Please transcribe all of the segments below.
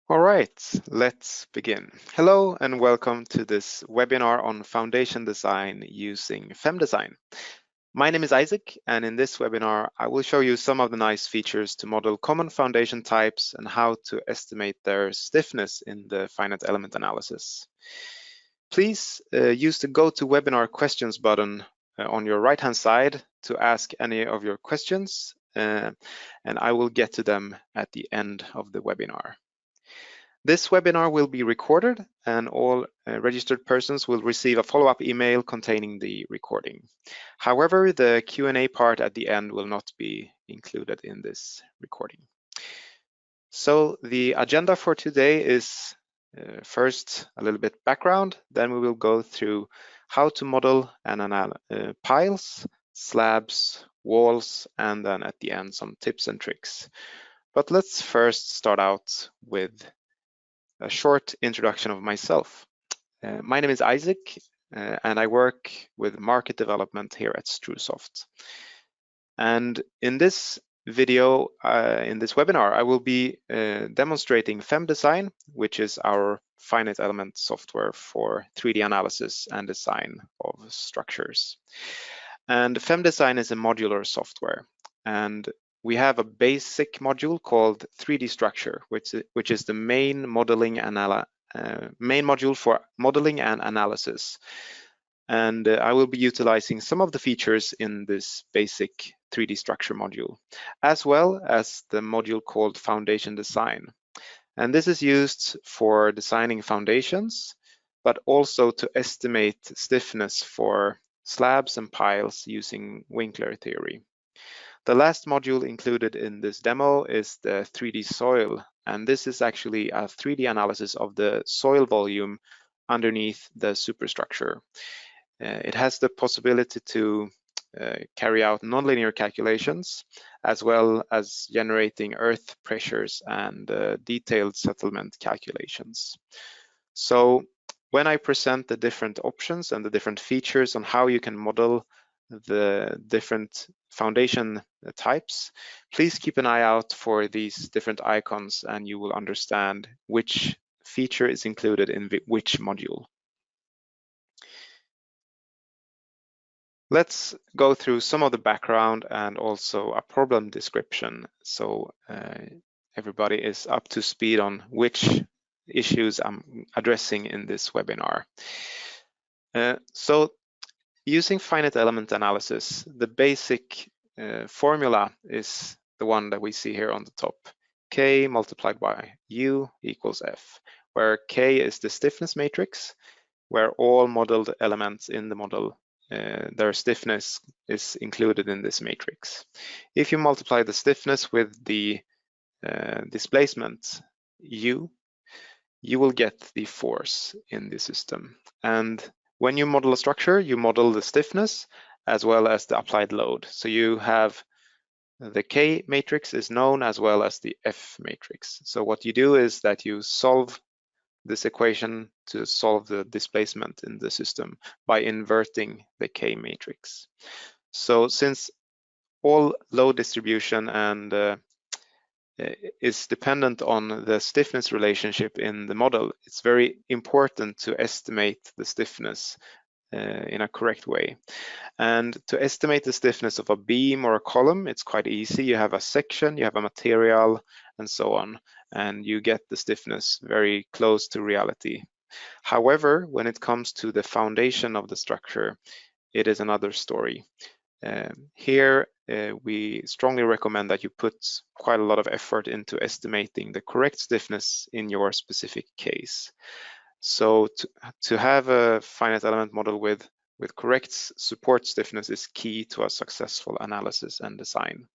All right, let's begin. Hello and welcome to this webinar on foundation design using FEM-Design. My name is Isaac, and in this webinar, I will show you some of the nice features to model common foundation types and how to estimate their stiffness in the finite element analysis. Please use the Go to Webinar Questions button on your right-hand side to ask any of your questions, and I will get to them at the end of the webinar. This webinar will be recorded and all registered persons will receive a follow-up email containing the recording. However, the Q&A part at the end will not be included in this recording. So the agenda for today is first a little bit background, then we will go through how to model and piles, slabs, walls, and then at the end some tips and tricks. But let's first start out with a short introduction of myself. My name is Isaac, and I work with market development here at StruSoft. And in this video, in this webinar, I will be demonstrating FEM-Design, which is our finite element software for 3D analysis and design of structures. And FEM-Design is a modular software, and we have a basic module called 3D structure, which is the main module for modeling and analysis. And I will be utilizing some of the features in this basic 3D structure module, as well as the module called foundation design. And this is used for designing foundations, but also to estimate stiffness for slabs and piles using Winkler theory. The last module included in this demo is the 3D soil, and this is actually a 3D analysis of the soil volume underneath the superstructure. It has the possibility to carry out nonlinear calculations, as well as generating earth pressures and detailed settlement calculations. So when I present the different options and the different features on how you can model the different foundation types, please keep an eye out for these different icons and you will understand which feature is included in which module. Let's go through some of the background and also a problem description so everybody is up to speed on which issues I'm addressing in this webinar. So using finite element analysis, the basic formula is the one that we see here on the top. K multiplied by U equals F, where K is the stiffness matrix, where all modeled elements in the model, their stiffness is included in this matrix. If you multiply the stiffness with the displacement U, you will get the force in the system. And when you model a structure, you model the stiffness as well as the applied load. So you have the K matrix is known as well as the F matrix. So what you do is that you solve this equation to solve the displacement in the system by inverting the K matrix. So since all load distribution and is dependent on the stiffness relationship in the model, it's very important to estimate the stiffness in a correct way. And to estimate the stiffness of a beam or a column, it's quite easy. You have a section, you have a material, and so on, and you get the stiffness very close to reality. However, when it comes to the foundation of the structure, it is another story. Here, we strongly recommend that you put quite a lot of effort into estimating the correct stiffness in your specific case. So to have a finite element model with correct support stiffness is key to a successful analysis and design.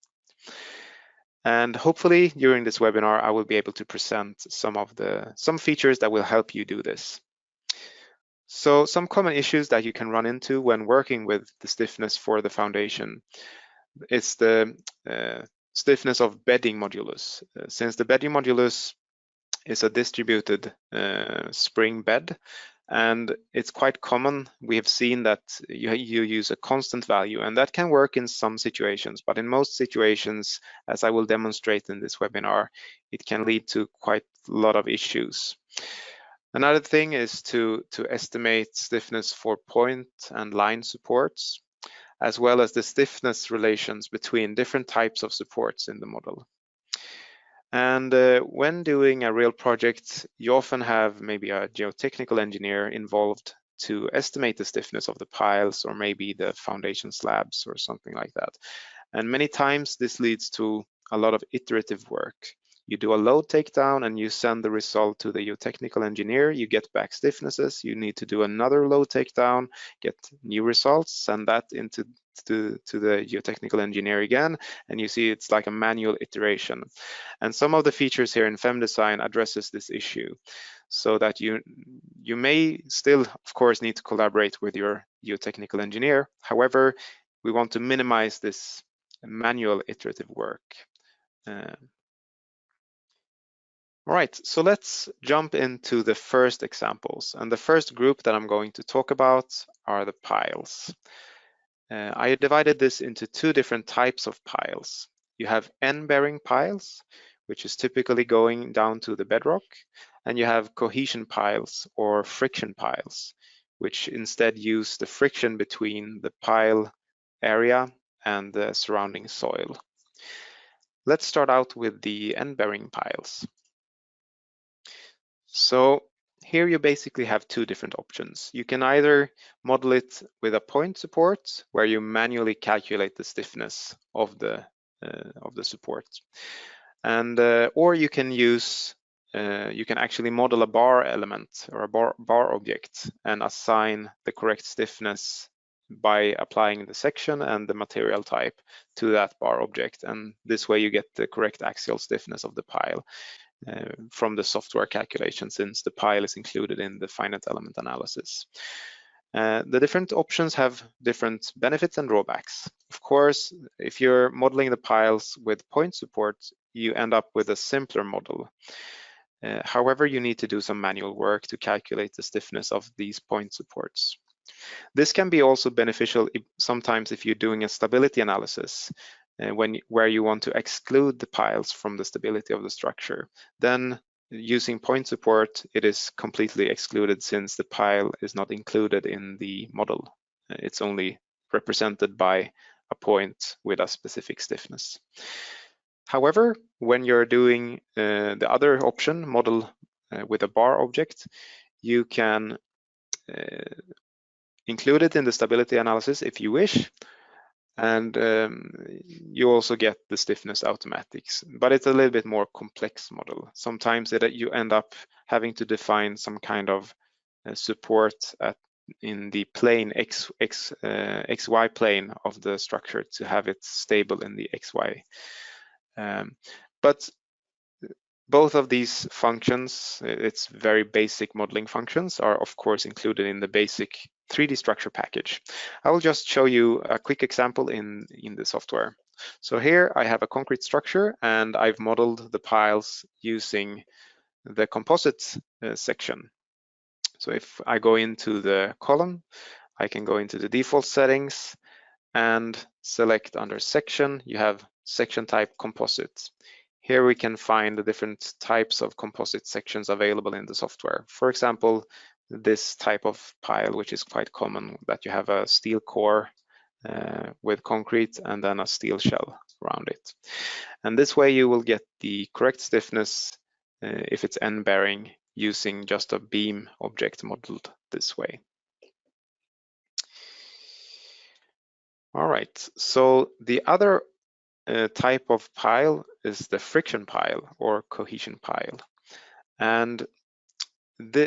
And hopefully during this webinar, I will be able to present some features that will help you do this. So some common issues that you can run into when working with the stiffness for the foundation is the stiffness of bedding modulus. Since the bedding modulus is a distributed spring bed, and it's quite common. We have seen that you use a constant value, and that can work in some situations, but in most situations, as I will demonstrate in this webinar, it can lead to quite a lot of issues. Another thing is to estimate stiffness for point and line supports, as well as the stiffness relations between different types of supports in the model. And when doing a real project, you often have maybe a geotechnical engineer involved to estimate the stiffness of the piles or maybe the foundation slabs or something like that. And many times this leads to a lot of iterative work. You do a load takedown and you send the result to the geotechnical engineer, you get back stiffnesses, you need to do another load takedown, get new results, send that into the geotechnical engineer again, and you see it's like a manual iteration. And some of the features here in FEM-Design addresses this issue, so that you may still, of course, need to collaborate with your geotechnical engineer. However, we want to minimize this manual iterative work. All right, so let's jump into the first examples. And the first group that I'm going to talk about are the piles. I divided this into two different types of piles. You have end-bearing piles, which is typically going down to the bedrock, and you have cohesion piles or friction piles, which instead use the friction between the pile area and the surrounding soil. Let's start out with the end-bearing piles. So here you basically have two different options. You can either model it with a point support, where you manually calculate the stiffness of the support, and or you can use you can actually model a bar element or a bar object and assign the correct stiffness by applying the section and the material type to that bar object, and this way you get the correct axial stiffness of the pile from the software calculation, since the pile is included in the finite element analysis. The different options have different benefits and drawbacks. Of course, if you're modeling the piles with point support, you end up with a simpler model. However, you need to do some manual work to calculate the stiffness of these point supports. This can be also beneficial sometimes if you're doing a stability analysis, where you want to exclude the piles from the stability of the structure. Then using point support, it is completely excluded, since the pile is not included in the model. It's only represented by a point with a specific stiffness. However, when you're doing the other option, model with a bar object, you can include it in the stability analysis if you wish, and you also get the stiffness automatics, but it's a little bit more complex model. Sometimes you end up having to define some kind of support in the plane XY plane of the structure to have it stable in the XY. But both of these functions, it's very basic modeling functions, are of course included in the basic 3D structure package. I will just show you a quick example in the software. So here I have a concrete structure and I've modeled the piles using the composite section. So if I go into the column, I can go into the default settings and select under section, you have section type composite. Here we can find the different types of composite sections available in the software. For example, this type of pile, which is quite common, that you have a steel core with concrete and then a steel shell around it. And this way you will get the correct stiffness if it's end bearing, using just a beam object modeled this way. All right, so the other type of pile is the friction pile or cohesion pile. And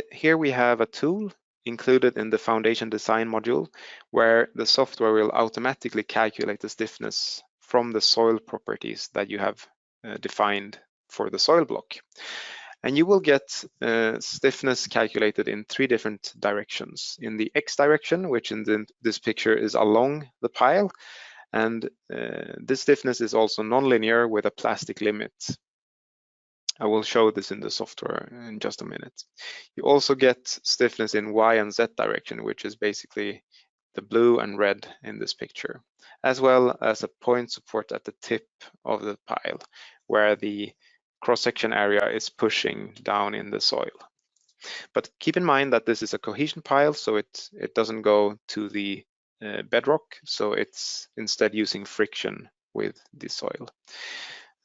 here we have a tool included in the foundation design module, where the software will automatically calculate the stiffness from the soil properties that you have defined for the soil block. And you will get stiffness calculated in 3 different directions. In the X direction, which in this picture is along the pile, and this stiffness is also nonlinear with a plastic limit. I will show this in the software in just a minute. You also get stiffness in Y and Z direction, which is basically the blue and red in this picture, as well as a point support at the tip of the pile, where the cross-section area is pushing down in the soil. But keep in mind that this is a cohesion pile, so it doesn't go to the bedrock, so it's instead using friction with the soil.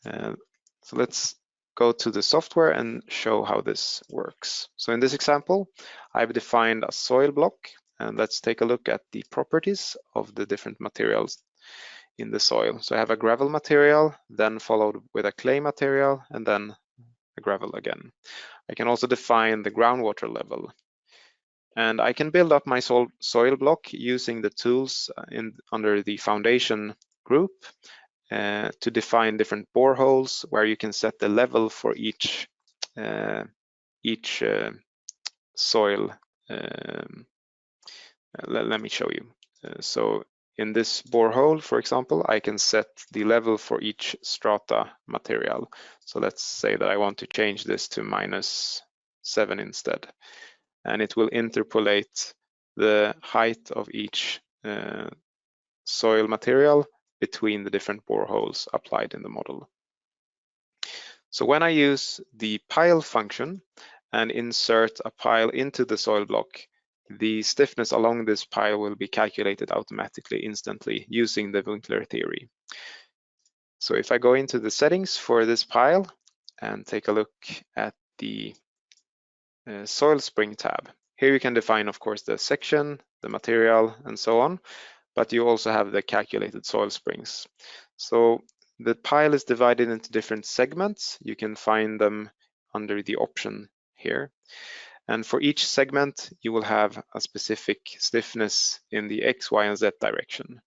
So let's go to the software and show how this works. So in this example, I've defined a soil block, and let's take a look at the properties of the different materials in the soil. So I have a gravel material, then followed with a clay material, and then a gravel again. I can also define the groundwater level. And I can build up my soil block using the tools under the foundation group to define different boreholes where you can set the level for each soil. Let me show you. So in this borehole, for example, I can set the level for each strata material. So let's say that I want to change this to -7 instead. And it will interpolate the height of each soil material between the different boreholes applied in the model. So when I use the pile function and insert a pile into the soil block, the stiffness along this pile will be calculated automatically instantly using the Winkler theory. So if I go into the settings for this pile and take a look at the soil spring tab, here you can define, of course, the section, the material, and so on, but you also have the calculated soil springs. So the pile is divided into different segments. You can find them under the option here. And for each segment, you will have a specific stiffness in the X, Y, and Z direction,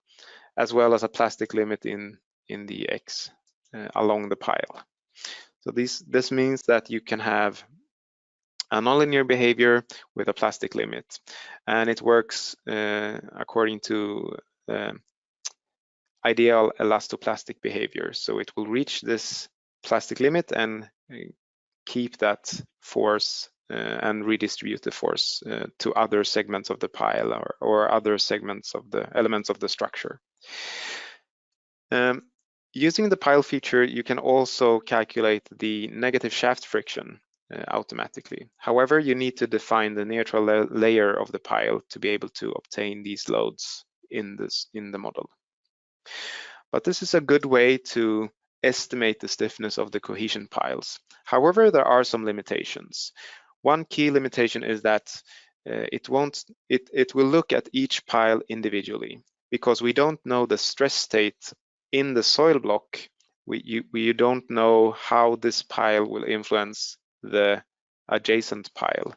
as well as a plastic limit in the X along the pile. So this means that you can have a nonlinear behavior with a plastic limit, and it works according to ideal elastoplastic behavior. So it will reach this plastic limit and keep that force and redistribute the force to other segments of the pile or other segments of the elements of the structure. Using the pile feature, you can also calculate the negative shaft friction automatically. However, you need to define the neutral layer of the pile to be able to obtain these loads in the model. But this is a good way to estimate the stiffness of the cohesion piles. However, there are some limitations. One key limitation is that it will look at each pile individually, because we don't know the stress state in the soil block. We don't know how this pile will influence the adjacent pile.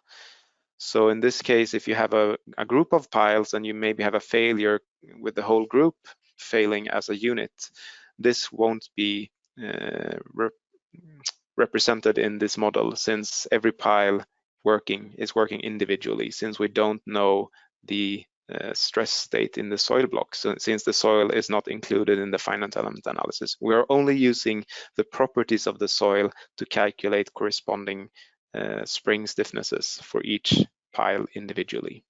So in this case, if you have a group of piles and you maybe have a failure with the whole group failing as a unit, this won't be represented in this model, since every pile is working individually, since we don't know the stress state in the soil block. So since the soil is not included in the finite element analysis, we are only using the properties of the soil to calculate corresponding spring stiffnesses for each pile individually.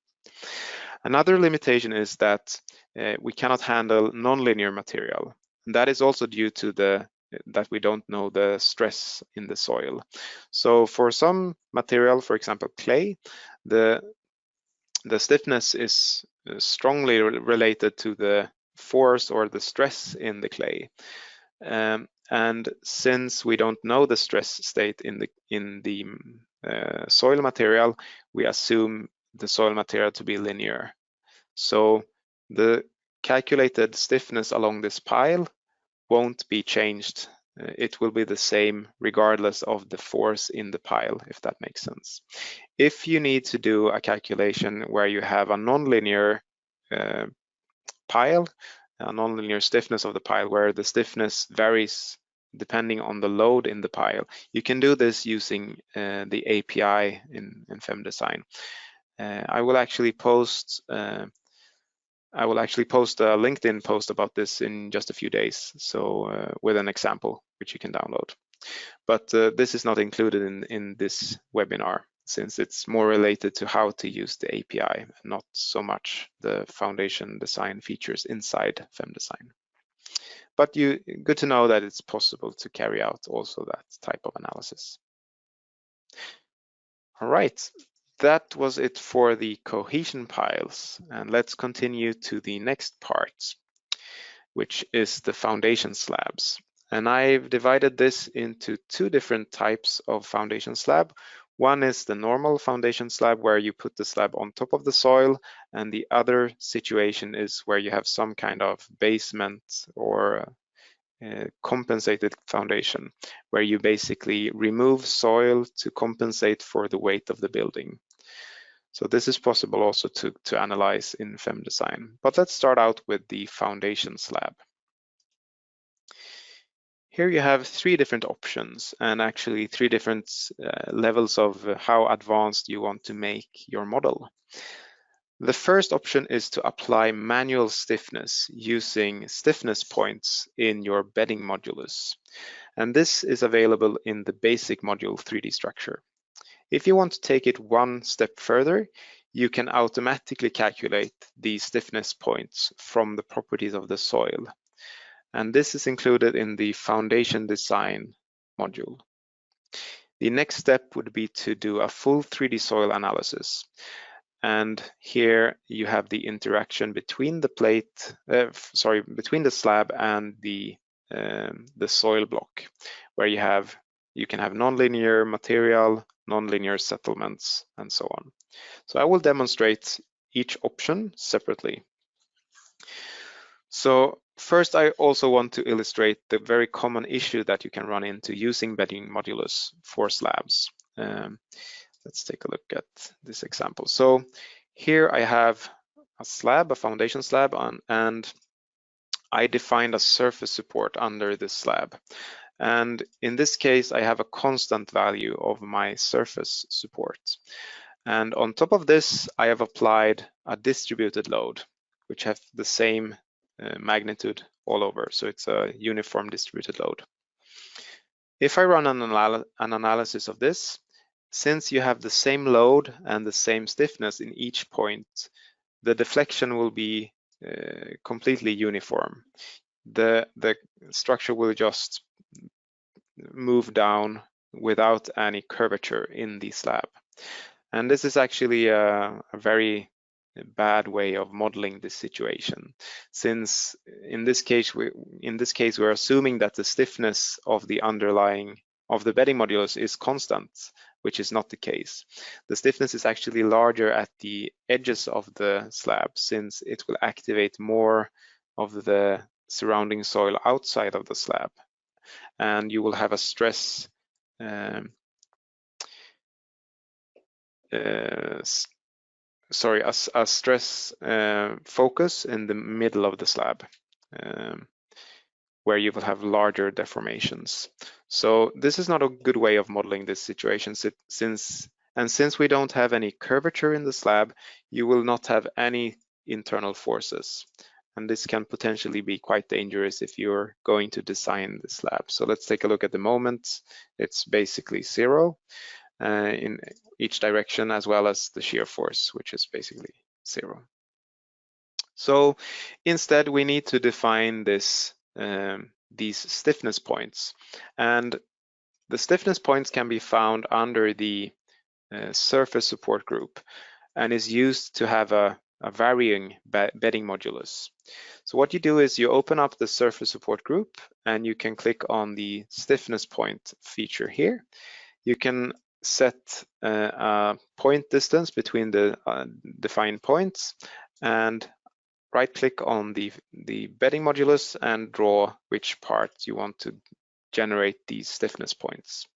Another limitation is that we cannot handle nonlinear material. And that is also due to that we don't know the stress in the soil. So for some material, for example, clay, the stiffness is strongly related to the force or the stress in the clay. And since we don't know the stress state in the soil material, we assume the soil material to be linear. So the calculated stiffness along this pile won't be changed. It will be the same regardless of the force in the pile, if that makes sense. If you need to do a calculation where you have a nonlinear pile, a nonlinear stiffness of the pile, where the stiffness varies depending on the load in the pile, you can do this using the API in FEM-Design. I will actually post a LinkedIn post about this in just a few days, so with an example which you can download. But this is not included in this webinar, since it's more related to how to use the API, not so much the foundation design features inside FEM-Design. but good to know that it's possible to carry out also that type of analysis. All right, that was it for the cohesion piles, and let's continue to the next part, which is the foundation slabs. And I've divided this into two different types of foundation slab. One is the normal foundation slab where you put the slab on top of the soil, and the other situation is where you have some kind of basement or compensated foundation, where you basically remove soil to compensate for the weight of the building. So this is possible also to analyze in FEM-Design. But let's start out with the foundation slab. Here you have three different options and actually three different levels of how advanced you want to make your model. The first option is to apply manual stiffness using stiffness points in your bedding modulus. And this is available in the basic module 3D structure. If you want to take it one step further, you can automatically calculate the stiffness points from the properties of the soil. And this is included in the foundation design module. The next step would be to do a full 3D soil analysis. And here you have the interaction between the between the slab and the soil block, where you can have nonlinear material, nonlinear settlements, and so on. So I will demonstrate each option separately. So first, I also want to illustrate the very common issue that you can run into using bedding modulus for slabs. Let's take a look at this example. So here I have a slab, a foundation slab, and I defined a surface support under this slab. And in this case, I have a constant value of my surface support. And on top of this, I have applied a distributed load, which have the same magnitude all over. So it's a uniform distributed load. If I run an analysis of this, since you have the same load and the same stiffness in each point, the deflection will be completely uniform. The structure will just move down without any curvature in the slab. And this is actually a very bad way of modeling this situation, since in this case we're assuming that the stiffness of the bedding modulus is constant, which is not the case. The stiffness is actually larger at the edges of the slab, since it will activate more of the surrounding soil outside of the slab, and you will have a stress stress focus in the middle of the slab, where you will have larger deformations. So this is not a good way of modeling this situation, since we don't have any curvature in the slab, you will not have any internal forces. And this can potentially be quite dangerous if you're going to design the slab. So let's take a look at the moment. It's basically 0 in each direction, as well as the shear force, which is basically 0. So instead, we need to define these stiffness points. And the stiffness points can be found under the surface support group and is used to have a varying bedding modulus. So what you do is you open up the surface support group and you can click on the stiffness point feature here. You can set a point distance between the defined points and right click on the bedding modulus and draw which part you want to generate these stiffness points.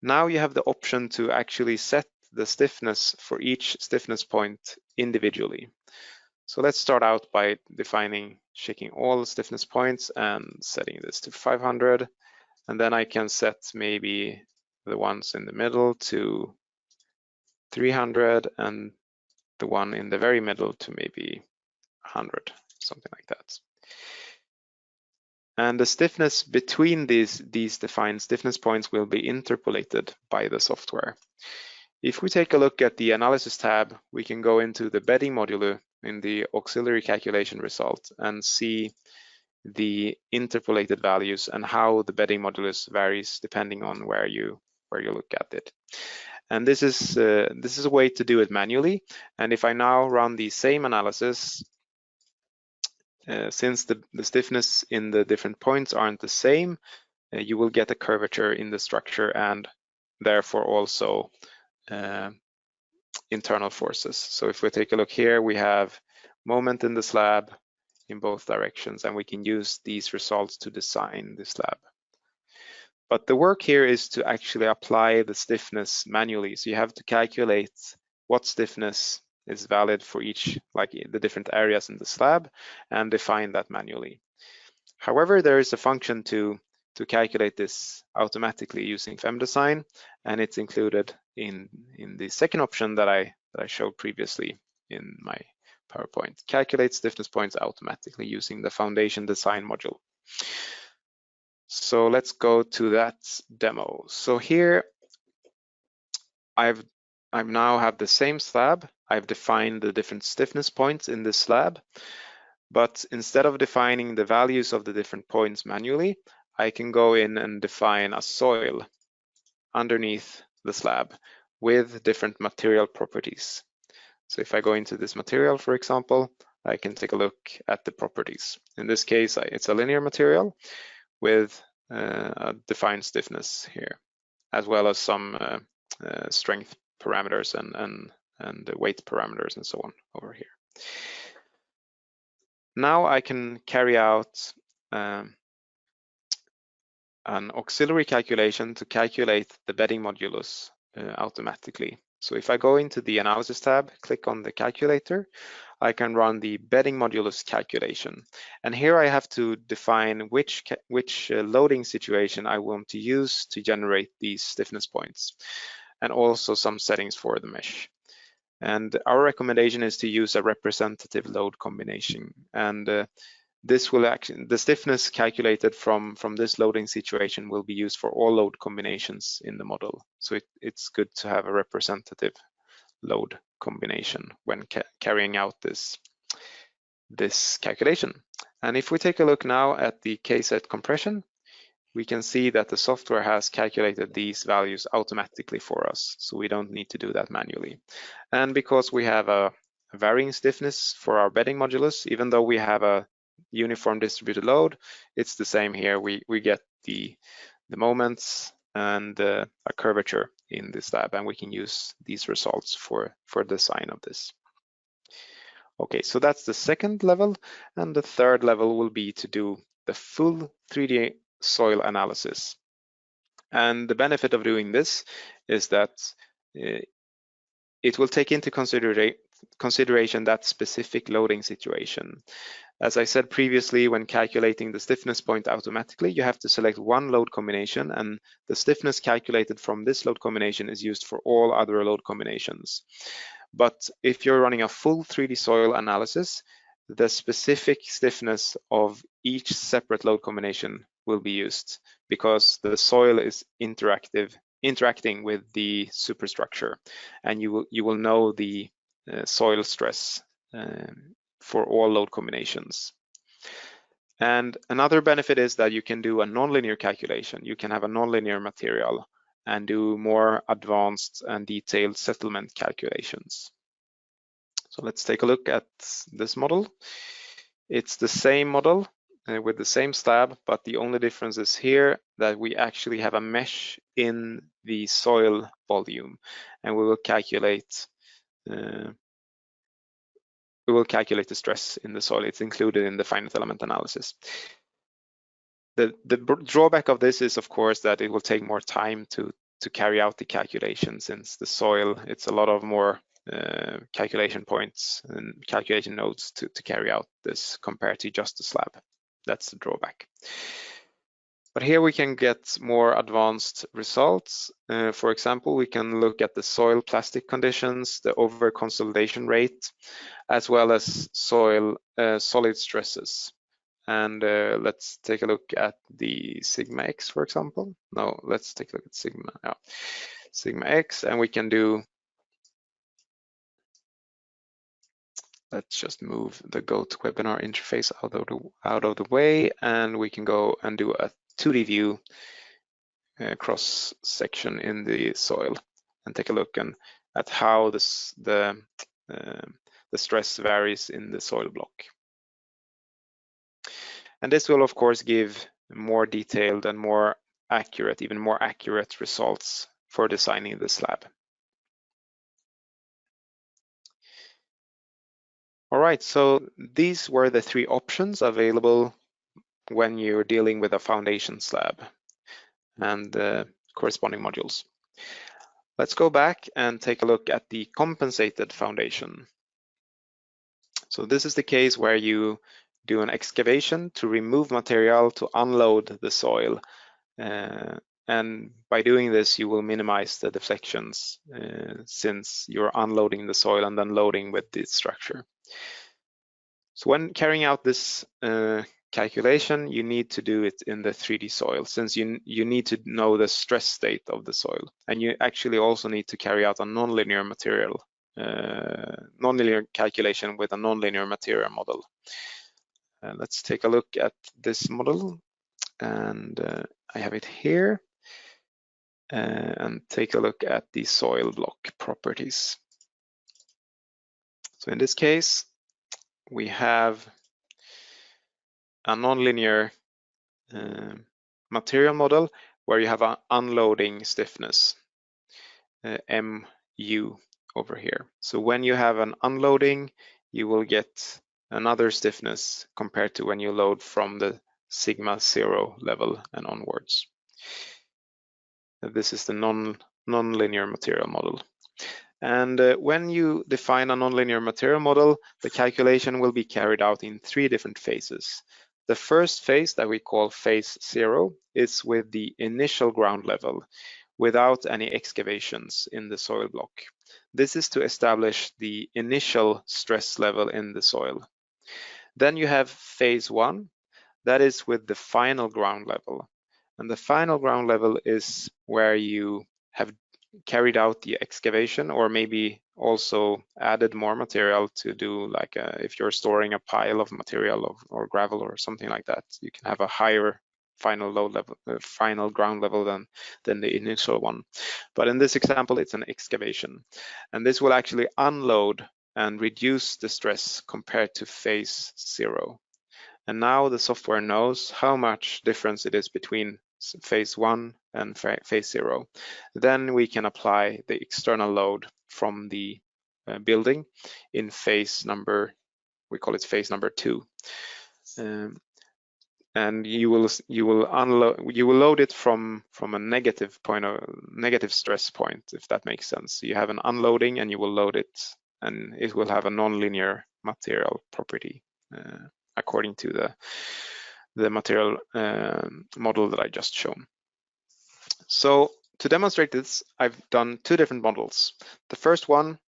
Now you have the option to actually set the stiffness for each stiffness point individually. So let's start out by checking all the stiffness points and setting this to 500. And then I can set maybe the ones in the middle to 300 and the one in the very middle to maybe 100, something like that. And the stiffness between these defined stiffness points will be interpolated by the software. If we take a look at the analysis tab, we can go into the bedding module in the auxiliary calculation result and see the interpolated values and how the bedding modulus varies depending on where you look at it. And this is a way to do it manually. And if I now run the same analysis, since the stiffness in the different points aren't the same, you will get a curvature in the structure and therefore also internal forces. So if we take a look here, we have moment in the slab in both directions, and we can use these results to design the slab. But the work here is to actually apply the stiffness manually. So you have to calculate what stiffness is valid for each, like the different areas in the slab, and define that manually. However, there is a function to calculate this automatically using FEM-Design, and it's included in the second option that I showed previously in my PowerPoint. Calculate stiffness points automatically using the foundation design module. So let's go to that demo. So here I now have the same slab. I've defined the different stiffness points in this slab, but instead of defining the values of the different points manually, I can go in and define a soil underneath the slab with different material properties. So if I go into this material, for example, I can take a look at the properties. In this case, it's a linear material with a defined stiffness here, as well as some strength parameters and weight parameters and so on over here. Now I can carry out an auxiliary calculation to calculate the bedding modulus automatically. So if I go into the analysis tab, click on the calculator, I can run the bedding modulus calculation. And here I have to define which loading situation I want to use to generate these stiffness points, and also some settings for the mesh. And our recommendation is to use a representative load combination. And this will actually, the stiffness calculated from this loading situation will be used for all load combinations in the model. So it's good to have a representative load combination when carrying out this calculation. And if we take a look now at the K-set compression, we can see that the software has calculated these values automatically for us, so we don't need to do that manually. And because we have a varying stiffness for our bedding modulus, even though we have a uniform distributed load, it's the same here. We get the moments and a curvature in this lab, and we can use these results for design of this. Okay, so that's the second level, and the third level will be to do the full 3D soil analysis. And the benefit of doing this is that it will take into consideration that specific loading situation. As I said previously, when calculating the stiffness point automatically, you have to select one load combination, and the stiffness calculated from this load combination is used for all other load combinations. But if you're running a full 3D soil analysis, the specific stiffness of each separate load combination will be used, because the soil is interacting with the superstructure, and you will know the soil stress for all load combinations. And another benefit is that you can do a nonlinear calculation. You can have a nonlinear material and do more advanced and detailed settlement calculations. So let's take a look at this model. It's the same model with the same slab, but the only difference is here that we actually have a mesh in the soil volume, and we will calculate the stress in the soil. It's included in the finite element analysis. The drawback of this is, of course, that it will take more time to carry out the calculation, since the soil, it's a lot of more calculation points and calculation nodes to carry out this compared to just the slab. That's the drawback. But here we can get more advanced results. For example, we can look at the soil plastic conditions, the over consolidation rate, as well as soil solid stresses. And let's take a look at the sigma x, for example. No, let's take a look at sigma x, and we can do Let's just move the GoToWebinar interface out of the way, and we can go and do a 2D view cross section in the soil and take a look at how the stress varies in the soil block. And this will of course give more detailed and more accurate, even more accurate results for designing the slab. All right, so these were the 3 options available when you're dealing with a foundation slab and the corresponding modules. Let's go back and take a look at the compensated foundation. So this is the case where you do an excavation to remove material to unload the soil. And by doing this, you will minimize the deflections since you're unloading the soil and then loading with the structure. So when carrying out this calculation, you need to do it in the 3D soil, since you need to know the stress state of the soil. And you actually also need to carry out a nonlinear calculation with a nonlinear material model. Let's take a look at this model, and I have it here. And take a look at the soil block properties. So in this case, we have a nonlinear material model where you have an unloading stiffness, mu over here. So when you have an unloading, you will get another stiffness compared to when you load from the sigma 0 level and onwards. This is the nonlinear material model. And when you define a nonlinear material model, the calculation will be carried out in 3 different phases. The first phase, that we call phase 0, is with the initial ground level without any excavations in the soil block. This is to establish the initial stress level in the soil. Then you have phase 1, that is with the final ground level. And the final ground level is where you have carried out the excavation, or maybe also added more material to do, like if you're storing a pile of material or gravel or something like that, you can have a higher final load level, final ground level than the initial one. But in this example, it's an excavation, and this will actually unload and reduce the stress compared to phase 0. And now the software knows how much difference it is between phase 1 and phase 0. Then we can apply the external load from the building in phase number, we call it phase number 2. And you will load it from a negative stress point, if that makes sense. So you have an unloading and you will load it, and it will have a nonlinear material property according to the material model that I just shown. So to demonstrate this, I've done 2 different models. The first one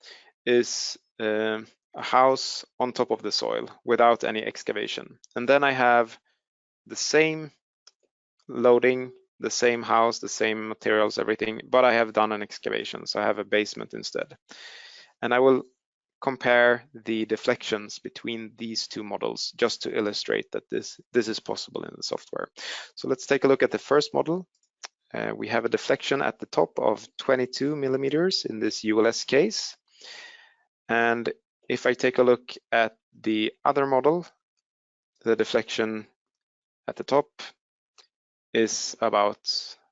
is a house on top of the soil without any excavation. And then I have the same loading, the same house, the same materials, everything, but I have done an excavation. So I have a basement instead. And I will compare the deflections between these 2 models just to illustrate that this is possible in the software. So let's take a look at the first model. We have a deflection at the top of 22 millimeters in this ULS case. And if I take a look at the other model, the deflection at the top is about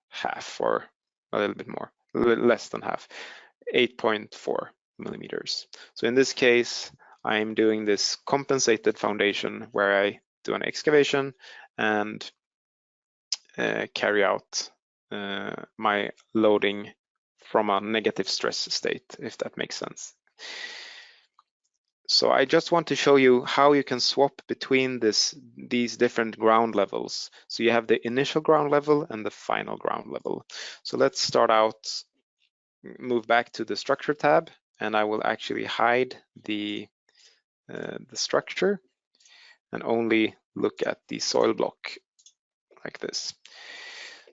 half, or a little bit more, a little less than half, 8.4 millimeters. So in this case, I'm doing this compensated foundation where I do an excavation and carry out my loading from a negative stress state, if that makes sense. So I just want to show you how you can swap between these different ground levels. So you have the initial ground level and the final ground level. So let's start out, move back to the structure tab, and I will actually hide the structure and only look at the soil block like this.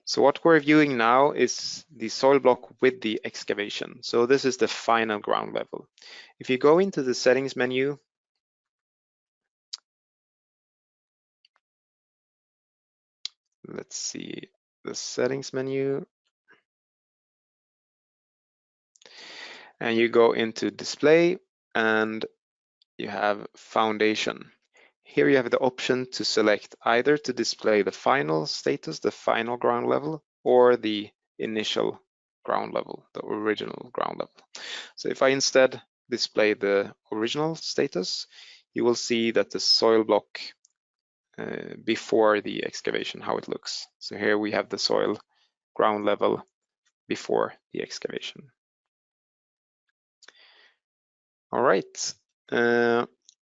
So what we're viewing now is the soil block with the excavation. So this is the final ground level. If you go into the settings menu let's see the settings menu, and you go into display and you have foundation. Here you have the option to select either to display the final status, the final ground level, or the initial ground level, the original ground level. So if I instead display the original status, you will see that the soil block before the excavation, how it looks. So here we have the soil ground level before the excavation. All right,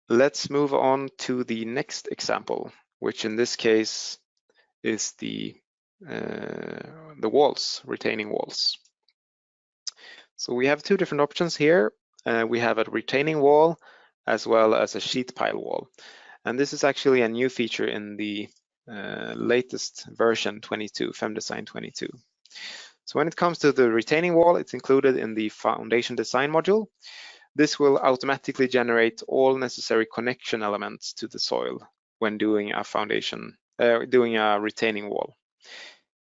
let's move on to the next example, which in this case is the walls, retaining walls. So we have two different options here. We have a retaining wall as well as a sheet pile wall. And this is actually a new feature in the latest version 22, FEM-Design 22. So when it comes to the retaining wall, it's included in the foundation design module. This will automatically generate all necessary connection elements to the soil when doing a foundation, doing a retaining wall.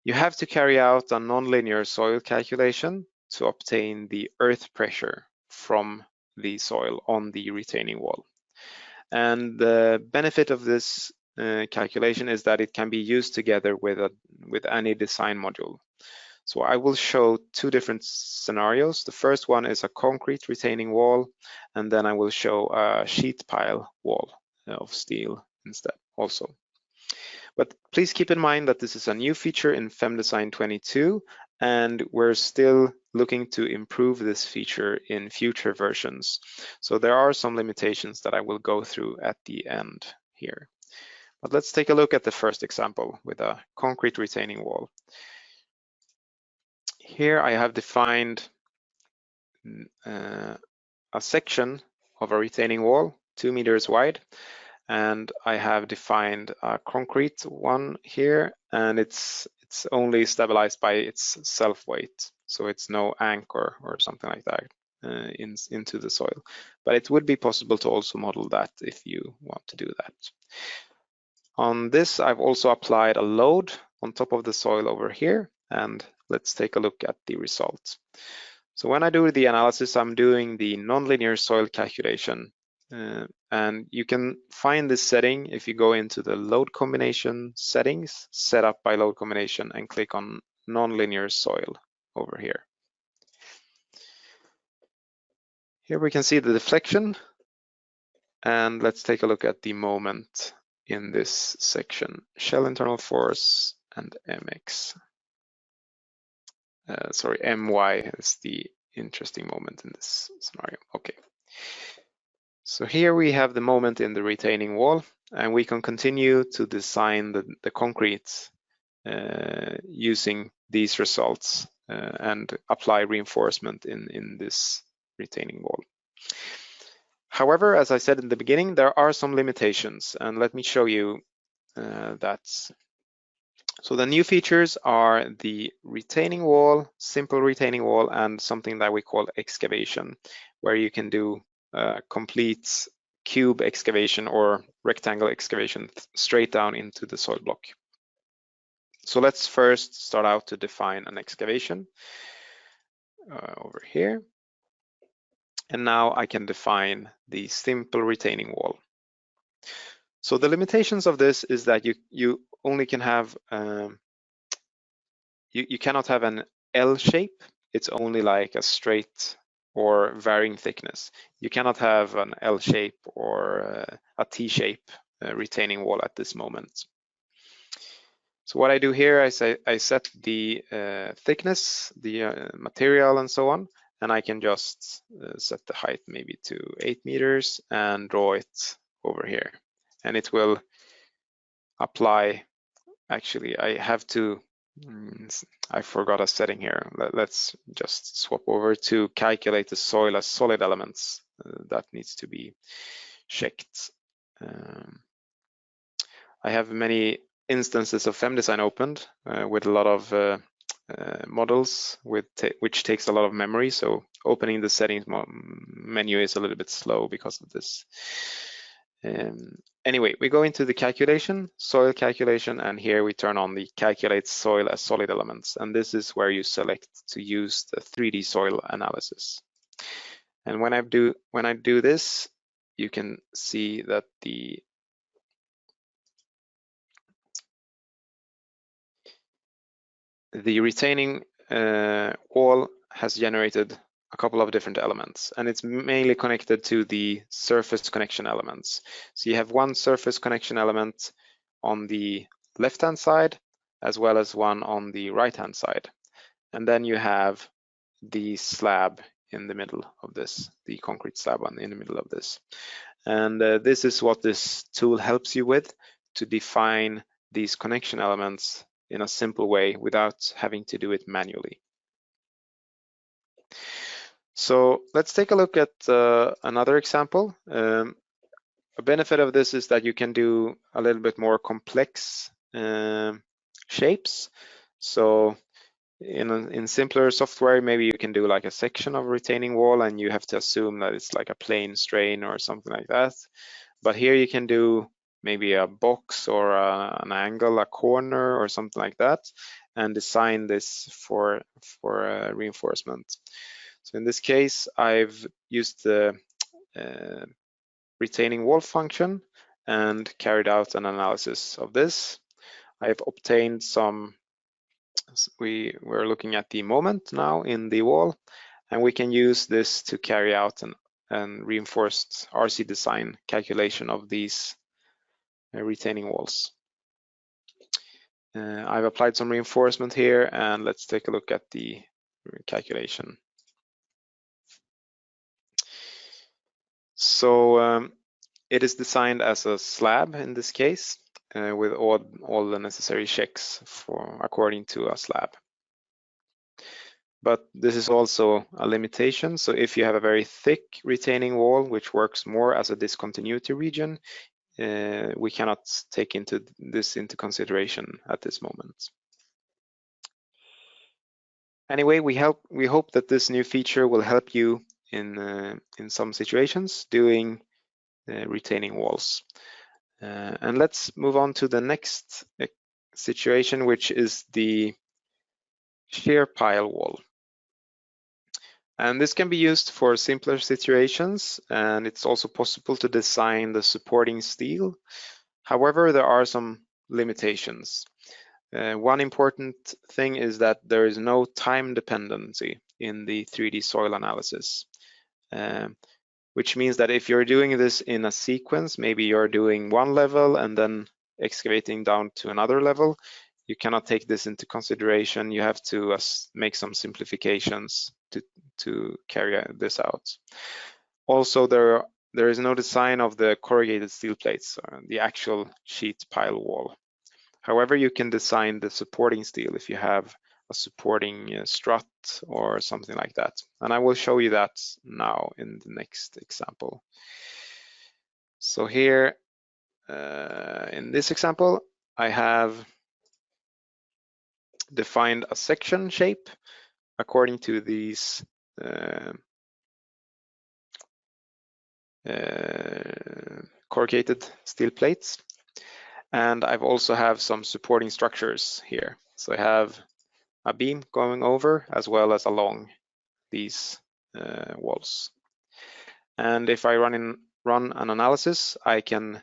You have to carry out a nonlinear soil calculation to obtain the earth pressure from the soil on the retaining wall. And the benefit of this calculation is that it can be used together with any design module. So I will show two different scenarios. The first one is a concrete retaining wall, and then I will show a sheet pile wall of steel instead also. But please keep in mind that this is a new feature in FEM-Design 22, and we're still looking to improve this feature in future versions. So there are some limitations that I will go through at the end here. But let's take a look at the first example with a concrete retaining wall. Here I have defined a section of a retaining wall, 2 meters wide, and I have defined a concrete one here, and it's only stabilized by its self weight, so it's no anchor or something like that into the soil. But it would be possible to also model that if you want to do that. On this, I've also applied a load on top of the soil over here, and let's take a look at the results. So when I do the analysis, I'm doing the nonlinear soil calculation, and you can find this setting if you go into the load combination settings, set up by load combination, and click on nonlinear soil over here. Here we can see the deflection, and let's take a look at the moment in this section, shell internal force and mx. Sorry, my is the interesting moment in this scenario. Okay. So here we have the moment in the retaining wall, and we can continue to design the concrete using these results and apply reinforcement in this retaining wall. However, as I said in the beginning, there are some limitations, and let me show you that. So the new features are the retaining wall, simple retaining wall, and something that we call excavation, where you can do complete cube excavation or rectangle excavation straight down into the soil block. So let's first start out to define an excavation over here. And now I can define the simple retaining wall. So the limitations of this is that you only can have, you cannot have an L shape. It's only like a straight or varying thickness. You cannot have an L shape or a T shape retaining wall at this moment. So what I do here is I set the thickness, the material and so on, and I can just set the height maybe to 8 meters and draw it over here. And it will apply, actually I have to, I forgot a setting here. Let's just swap over to calculate the soil as solid elements. That needs to be checked. I have many instances of FEM-Design opened with a lot of models which takes a lot of memory. So opening the settings menu is a little bit slow because of this. Anyway, we go into the calculation, soil calculation, and here we turn on the calculate soil as solid elements. And this is where you select to use the 3D soil analysis. And when I do this, you can see that the retaining wall has generated a couple of different elements, and it's mainly connected to the surface connection elements. So you have one surface connection element on the left-hand side, as well as one on the right-hand side. And then you have the slab in the middle of this, the concrete slab in the middle of this. And this is what this tool helps you with, to define these connection elements in a simple way without having to do it manually. So let's take a look at another example. A benefit of this is that you can do a little bit more complex shapes. So in simpler software, maybe you can do like a section of retaining wall and you have to assume that it's like a plane strain or something like that. But here you can do maybe a box or an angle, a corner or something like that, and design this for reinforcement. So in this case, I've used the retaining wall function and carried out an analysis of this. I've obtained some, we're looking at the moment now in the wall, and we can use this to carry out an reinforced RC design calculation of these retaining walls. I've applied some reinforcement here, and let's take a look at the calculation. So it is designed as a slab in this case, with all the necessary checks according to a slab. But this is also a limitation. So if you have a very thick retaining wall, which works more as a discontinuity region, we cannot take this into consideration at this moment. Anyway, we hope that this new feature will help you in some situations doing retaining walls. And let's move on to the next situation, which is the shear pile wall. And this can be used for simpler situations, and it's also possible to design the supporting steel. However, there are some limitations. One important thing is that there is no time dependency in the 3D soil analysis, which means that if you're doing this in a sequence, maybe you're doing one level and then excavating down to another level, you cannot take this into consideration. You have to make some simplifications to carry this out. Also, there is no design of the corrugated steel plates, the actual sheet pile wall. However, you can design the supporting steel if you have a supporting strut or something like that. And I will show you that now in the next example. So here, in this example, I have defined a section shape according to these corrugated steel plates. And I've also have some supporting structures here. So I have a beam going over as well as along these walls. And if I run an analysis, I can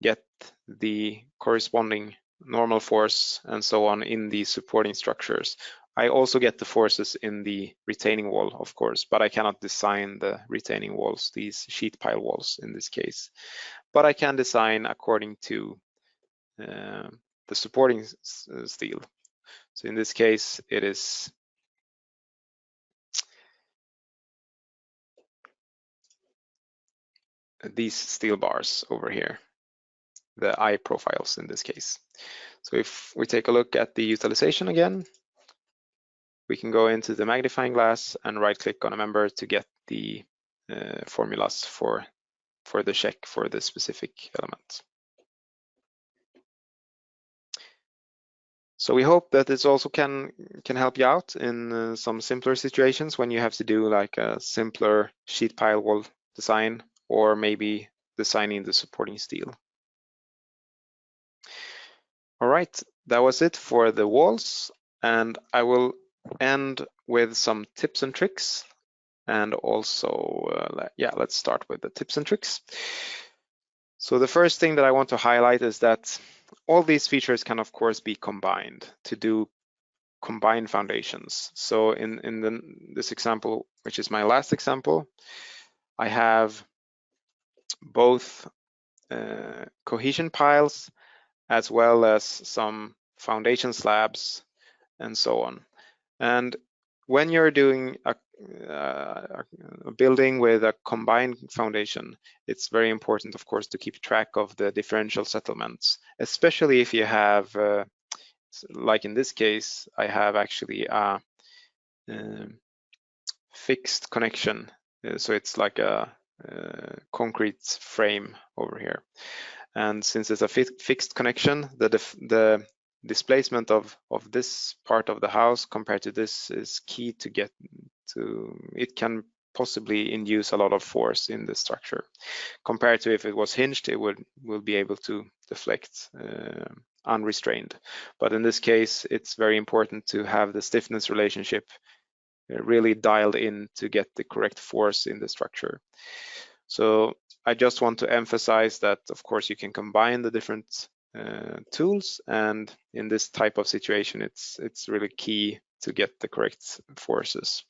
get the corresponding normal force and so on in the supporting structures. I also get the forces in the retaining wall, of course, but I cannot design the retaining walls, these sheet pile walls in this case. But I can design according to the supporting steel. So in this case, it is these steel bars over here, the eye profiles in this case. So if we take a look at the utilization again, we can go into the magnifying glass and right click on a member to get the formulas for the check for the specific element. So we hope that this also can help you out in some simpler situations when you have to do like a simpler sheet pile wall design, or maybe designing the supporting steel. All right, that was it for the walls, and I will end with some tips and tricks. And also, yeah, let's start with the tips and tricks. So the first thing that I want to highlight is that all these features can of course be combined to do combined foundations. So in this example, which is my last example, I have both cohesion piles as well as some foundation slabs and so on. And when you're doing a building with a combined foundation, it's very important, of course, to keep track of the differential settlements, especially if you have, like in this case, I have actually a fixed connection. So it's like a concrete frame over here. And since it's a fixed connection, the displacement of this part of the house compared to this is key to get to. It can possibly induce a lot of force in the structure. Compared to if it was hinged, it will be able to deflect unrestrained. But in this case, it's very important to have the stiffness relationship really dialed in to get the correct force in the structure. So I just want to emphasize that, of course, you can combine the different tools, and in this type of situation, it's really key to get the correct forces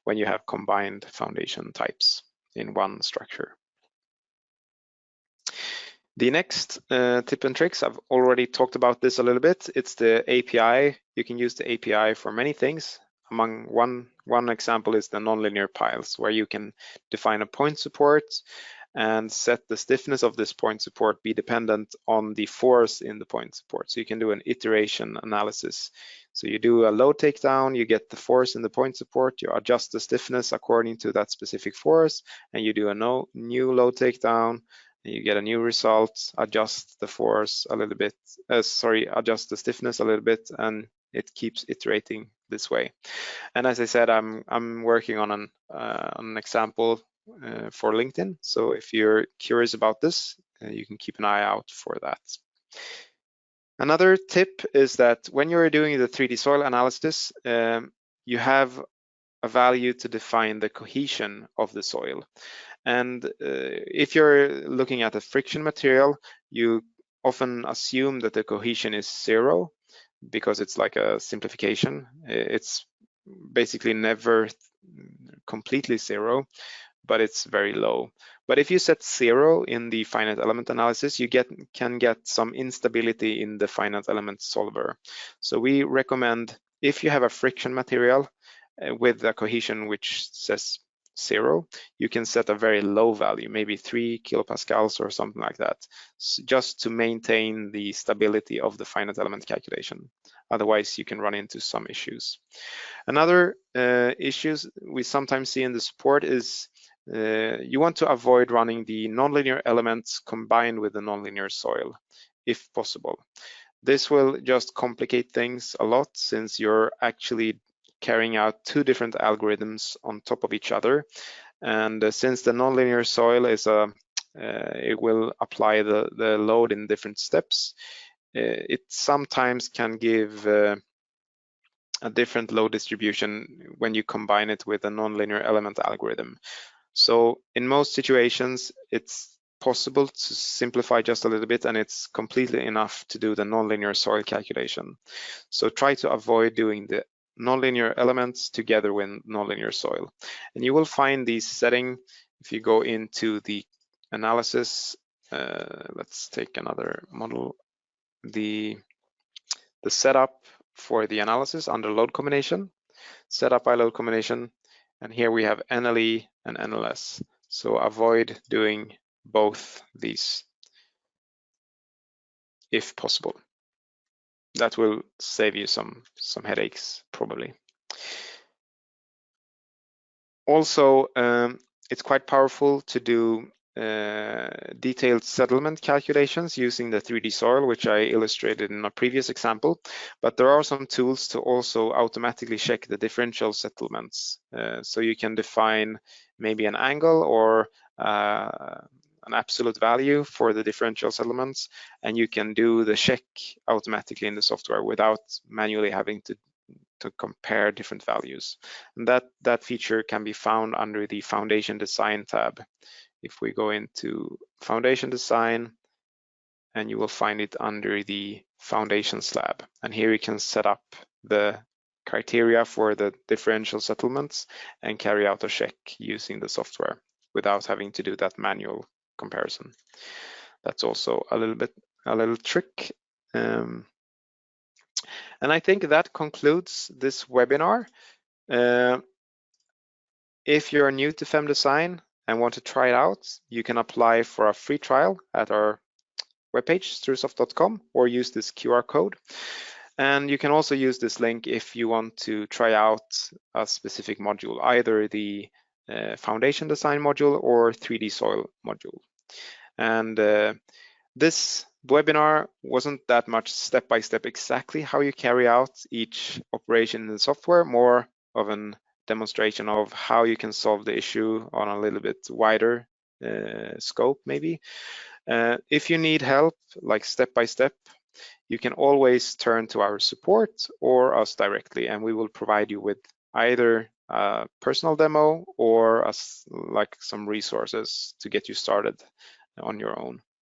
when you have combined foundation types in one structure. The next tip and tricks, I've already talked about this a little bit. It's the API. You can use the API for many things. Among one example is the nonlinear piles, where you can define a point support and set the stiffness of this point support be dependent on the force in the point support. So you can do an iteration analysis. So you do a load takedown, you get the force in the point support, you adjust the stiffness according to that specific force, and you do a new load takedown, and you get a new result, adjust the force a little bit, adjust the stiffness a little bit, and it keeps iterating this way. And as I said, I'm working on an example for LinkedIn. So if you're curious about this, you can keep an eye out for that. Another tip is that when you're doing the 3D soil analysis, you have a value to define the cohesion of the soil. And if you're looking at a friction material, you often assume that the cohesion is 0 because it's like a simplification. It's basically never completely 0, but it's very low. But if you set 0 in the finite element analysis, you can get some instability in the finite element solver. So we recommend, if you have a friction material with a cohesion which says 0, you can set a very low value, maybe 3 kilopascals or something like that, just to maintain the stability of the finite element calculation. Otherwise, you can run into some issues. Another issues we sometimes see in the support is you want to avoid running the nonlinear elements combined with the nonlinear soil, if possible. This will just complicate things a lot, since you're actually carrying out 2 different algorithms on top of each other. And since the nonlinear soil is it will apply the load in different steps, it sometimes can give a different load distribution when you combine it with a nonlinear element algorithm. So in most situations, it's possible to simplify just a little bit, and it's completely enough to do the nonlinear soil calculation. So try to avoid doing the nonlinear elements together with nonlinear soil. And you will find these settings if you go into the analysis. Let's take another model. The setup for the analysis under load combination, setup by load combination, and here we have NLE and NLS. So avoid doing both these if possible. That will save you some headaches probably. Also, it's quite powerful to do detailed settlement calculations using the 3D soil, which I illustrated in a previous example, but there are some tools to also automatically check the differential settlements. So you can define maybe an angle or a an absolute value for the differential settlements, and you can do the check automatically in the software without manually having to compare different values. And that feature can be found under the Foundation Design tab. If we go into Foundation Design, and you will find it under the Foundation slab. And here you can set up the criteria for the differential settlements and carry out a check using the software without having to do that manual comparison. That's also a little trick. And I think that concludes this webinar. If you're new to FEM-Design and want to try it out, you can apply for a free trial at our webpage, strusoft.com, or use this QR code. And you can also use this link if you want to try out a specific module, either the Foundation Design module or 3D Soil module. And this webinar wasn't that much step-by-step exactly how you carry out each operation in the software, more of an demonstration of how you can solve the issue on a little bit wider scope maybe. If you need help, like step-by-step, you can always turn to our support or us directly, and we will provide you with either a personal demo or like some resources to get you started on your own.